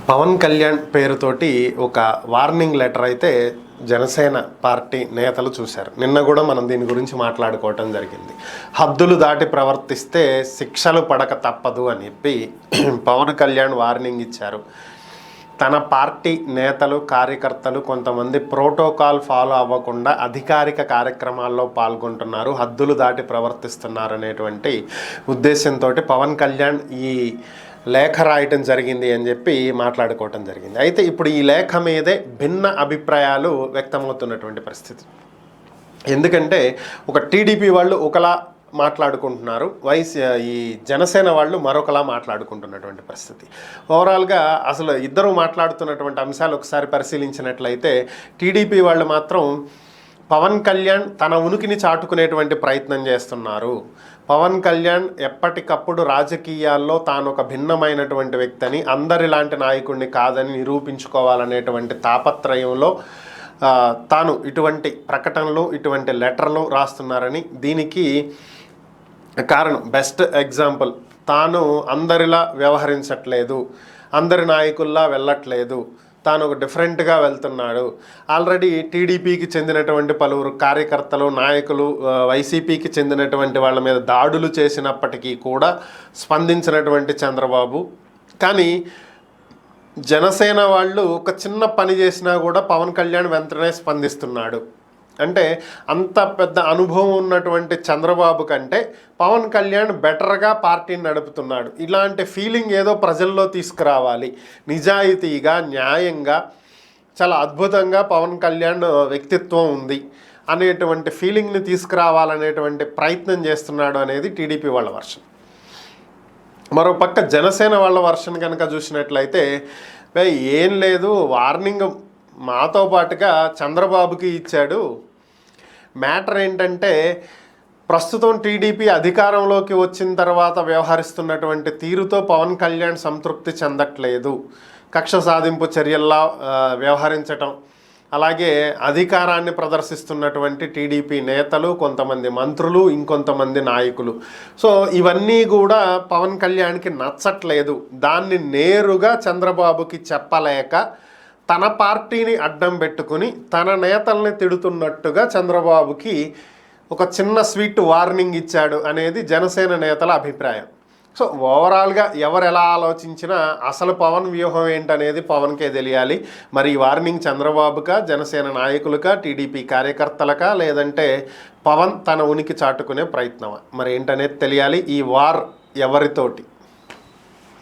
పవన్ కళ్యాణ్ పేరుతోటి ఒక warning letter అయితే జనసేన పార్టీ నేతలు చూశారు. నిన్న కూడా మనం దీని గురించి మాట్లాడుకోవటం జరిగింది. హద్దులు దాటి ప్రవర్తిస్తే శిక్షలు పడక తప్పదు అని చెప్పి పవన్ కళ్యాణ్ వార్నింగ్ ఇచ్చారు. తన పార్టీ నేతలు కార్యకర్తలు కొంతమంది ప్రోటోకాల్ ఫాలో అవ్వకుండా అధికారిక కార్యక్రమాల్లో పాల్గొంటున్నారు, హద్దులు దాటి ప్రవర్తిస్తున్నారు అనేటువంటి ఉద్దేశంతో పవన్ కళ్యాణ్ ఈ లేఖ రాయటం జరిగింది అని చెప్పి మాట్లాడుకోవటం జరిగింది. అయితే ఇప్పుడు ఈ లేఖ మీదే భిన్న అభిప్రాయాలు వ్యక్తమవుతున్నటువంటి పరిస్థితి. ఎందుకంటే ఒక టీడీపీ వాళ్ళు ఒకలా మాట్లాడుకుంటున్నారు, ఈ జనసేన వాళ్ళు మరొకలా మాట్లాడుకుంటున్నటువంటి పరిస్థితి. ఓవరాల్గా అసలు ఇద్దరు మాట్లాడుతున్నటువంటి అంశాలు ఒకసారి పరిశీలించినట్లయితే టీడీపీ వాళ్ళు మాత్రం పవన్ కళ్యాణ్ తన ఉనికిని చాటుకునేటువంటి ప్రయత్నం చేస్తున్నారు. పవన్ కళ్యాణ్ ఎప్పటికప్పుడు రాజకీయాల్లో తాను ఒక భిన్నమైనటువంటి వ్యక్తిని, అందరిలాంటి నాయకుడిని కాదని నిరూపించుకోవాలనేటువంటి తాపత్రయంలో తాను ఇటువంటి ప్రకటనలు ఇటువంటి లెటర్లు రాస్తున్నారని, దీనికి కారణం బెస్ట్ ఎగ్జాంపుల్ తాను అందరిలా వ్యవహరించట్లేదు, అందరి నాయకుల్లా వెళ్ళట్లేదు, తాను ఒక డిఫరెంట్గా వెళ్తున్నాడు. ఆల్రెడీ టీడీపీకి చెందినటువంటి పలువురు కార్యకర్తలు నాయకులు వైసీపీకి చెందినటువంటి వాళ్ళ మీద దాడులు చేసినప్పటికీ కూడా స్పందించినటువంటి చంద్రబాబు, కానీ జనసేన వాళ్ళు ఒక చిన్న పని చేసినా కూడా పవన్ కళ్యాణ్ వెంటనే స్పందిస్తున్నాడు. అంటే అంత పెద్ద అనుభవం ఉన్నటువంటి చంద్రబాబు కంటే పవన్ కళ్యాణ్ బెటర్గా పార్టీని నడుపుతున్నాడు. ఇలాంటి ఫీలింగ్ ఏదో ప్రజల్లో తీసుకురావాలి, నిజాయితీగా న్యాయంగా చాలా అద్భుతంగా పవన్ కళ్యాణ్ వ్యక్తిత్వం ఉంది అనేటువంటి ఫీలింగ్ని తీసుకురావాలనేటువంటి ప్రయత్నం చేస్తున్నాడు అనేది టీడీపీ వాళ్ళ వర్షన్. మరోపక్క జనసేన వాళ్ళ వర్షన్ కనుక చూసినట్లయితే ఏం లేదు, వార్నింగ్ మాతో పాటుగా చంద్రబాబుకి ఇచ్చాడు. మ్యాటర్ ఏంటంటే ప్రస్తుతం టీడీపీ అధికారంలోకి వచ్చిన తర్వాత వ్యవహరిస్తున్నటువంటి తీరుతో పవన్ కళ్యాణ్ సంతృప్తి చెందట్లేదు. కక్ష సాధింపు చర్యల్లా వ్యవహరించటం, అలాగే అధికారాన్ని ప్రదర్శిస్తున్నటువంటి టీడీపీ నేతలు, కొంతమంది మంత్రులు, ఇంకొంతమంది నాయకులు. సో ఇవన్నీ కూడా పవన్ కళ్యాణ్కి నచ్చట్లేదు. దాన్ని నేరుగా చంద్రబాబుకి చెప్పలేక తన పార్టీని అడ్డం పెట్టుకుని తన నేతల్ని తిడుతున్నట్టుగా చంద్రబాబుకి ఒక చిన్న స్వీట్ వార్నింగ్ ఇచ్చాడు అనేది జనసేన నేతల అభిప్రాయం. సో ఓవరాల్గా ఎవరు ఎలా ఆలోచించినా అసలు పవన్ వ్యూహం ఏంటనేది పవన్కే తెలియాలి. మరి ఈ వార్నింగ్ చంద్రబాబుకా, జనసేన నాయకులకా, టీడీపీ కార్యకర్తలకా, లేదంటే పవన్ తన ఉనికి చాటుకునే ప్రయత్నమా, మరి ఏంటనేది తెలియాలి. ఈ వార్ ఎవరితోటి